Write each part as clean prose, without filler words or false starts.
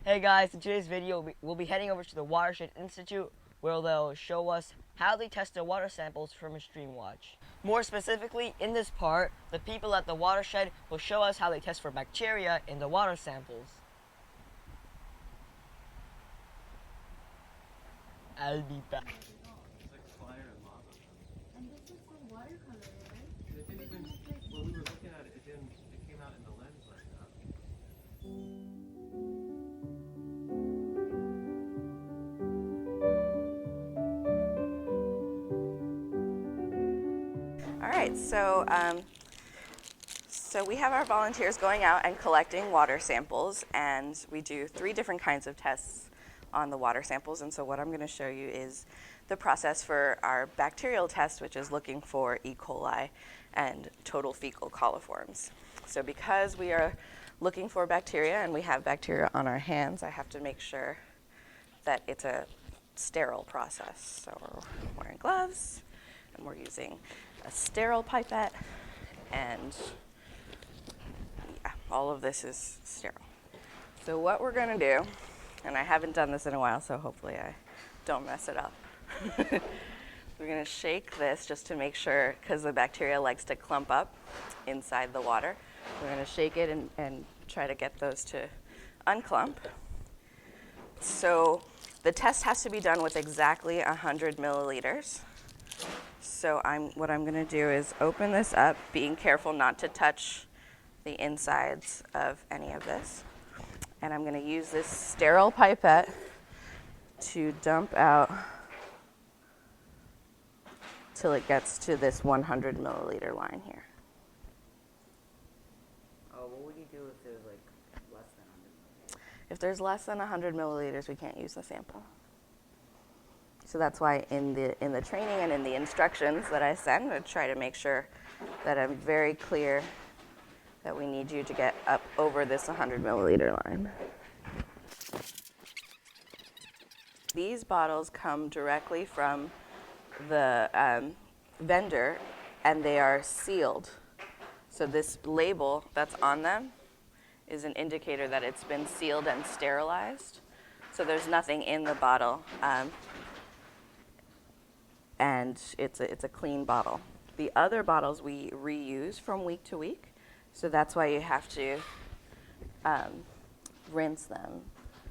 Hey guys, in today's video we'll be heading over to the Watershed Institute where they'll show us how they test their water samples from a stream watch. More specifically, in this part, the people at the Watershed will show us how they test for bacteria in the water samples. I'll be back. It's like fire and lava. And this is the watercolor, right? It didn't even, when we were looking at it, it came out in the lens like that. All right, so we have our volunteers going out and collecting water samples, and we do 3 different kinds of tests on the water samples. And so what I'm going to show you is the process for our bacterial test, which is looking for E. coli and total fecal coliforms. So because we are looking for bacteria and we have bacteria on our hands, I have to make sure that it's a sterile process. So we're wearing gloves, and we're using a sterile pipette, and yeah, all of this is sterile. So what we're going to do, and I haven't done this in a while, so hopefully I don't mess it up. We're going to shake this just to make sure, because the bacteria likes to clump up inside the water. We're going to shake it and try to get those to unclump. So the test has to be done with exactly 100 milliliters. So what I'm going to do is open this up, being careful not to touch the insides of any of this. And I'm going to use this sterile pipette to dump out till it gets to this 100 milliliter line here. Oh, what would you do if there's like less than 100 milliliters? If there's less than 100 milliliters, we can't use the sample. So that's why in the training and in the instructions that I send, I try to make sure that I'm very clear that we need you to get up over this 100 milliliter line. These bottles come directly from the vendor, and they are sealed. So this label that's on them is an indicator that it's been sealed and sterilized. So there's nothing in the bottle. And it's a clean bottle. The other bottles we reuse from week to week, so that's why you have to rinse them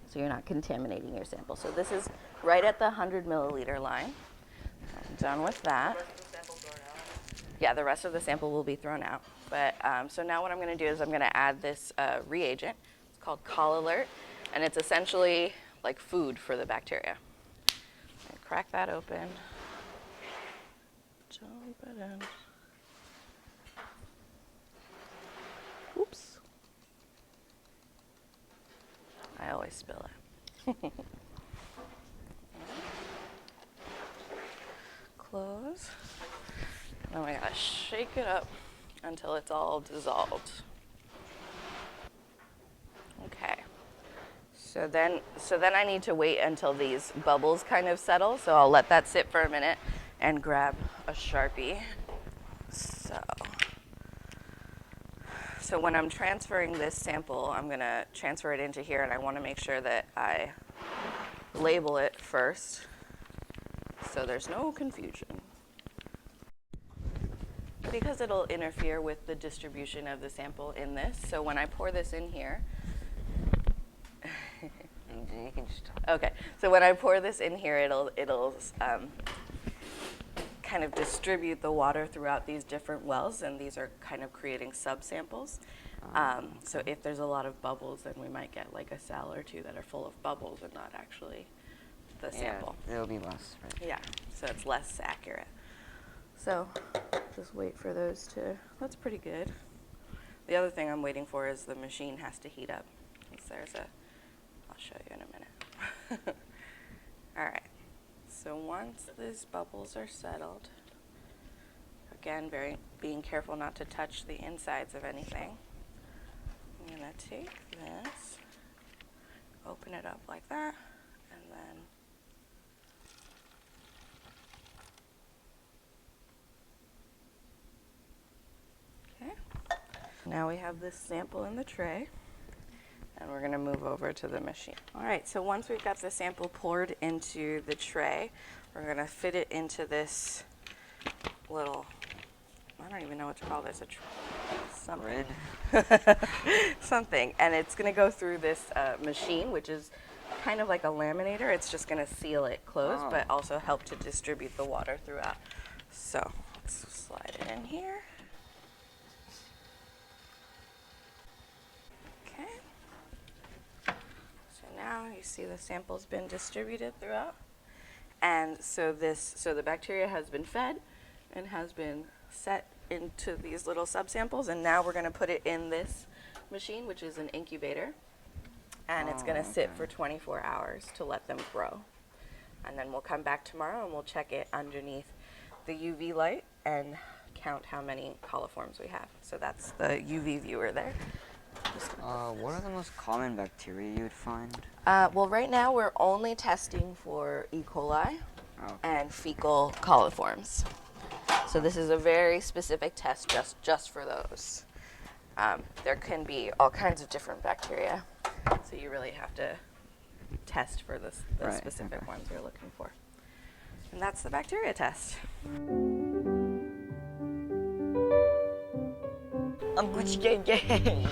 so you're not contaminating your sample. So this is right at the 100 milliliter line. I'm done with that. The rest of the sample thrown out? Yeah, the rest of the sample will be thrown out. But so now what I'm going to do is I'm going to add this reagent. It's called Coli, and it's essentially like food for the bacteria. Crack that open. Jump it in. Oops. I always spill it. Close. Now we gotta shake it up until it's all dissolved. Okay. So then I need to wait until these bubbles kind of settle. So I'll let that sit for a minute and grab a Sharpie. So when I'm transferring this sample, I'm going to transfer it into here, and I want to make sure that I label it first so there's no confusion. Because it'll interfere with the distribution of the sample in this, so when I pour this in here, You can just talk. okay, so when I pour this in here, it'll kind of distribute the water throughout these different wells, and these are kind of creating subsamples. So if there's a lot of bubbles, then we might get like a cell or 2 that are full of bubbles and not actually the sample. Yeah, it'll be less, right? Yeah, so it's less accurate. So just wait for those to, that's pretty good. The other thing I'm waiting for is the machine has to heat up. I'll show you in a minute. All right, so once these bubbles are settled, again, being careful not to touch the insides of anything, I'm gonna take this, open it up like that, and then, okay. Now we have this sample in the tray, And we're gonna move over to the machine. All right, so once we've got the sample poured into the tray, we're gonna fit it into this little, I don't even know what to call this, something. Something, and it's gonna go through this machine, which is kind of like a laminator. It's just gonna seal it closed, but also help to distribute the water throughout. So let's slide it in here. Okay. So now you see the sample's been distributed throughout. And so the bacteria has been fed and has been set into these little subsamples, and now we're going to put it in this machine, which is an incubator, and it's going to sit for 24 hours to let them grow. And then we'll come back tomorrow and we'll check it underneath the UV light and count how many coliforms we have. So that's the UV viewer there. What are the most common bacteria you would find? Well, right now we're only testing for E. coli and fecal coliforms. So this is a very specific test just for those. There can be all kinds of different bacteria, so you really have to test for the specific ones you're looking for. And that's the bacteria test. I'm Gucci gang gang.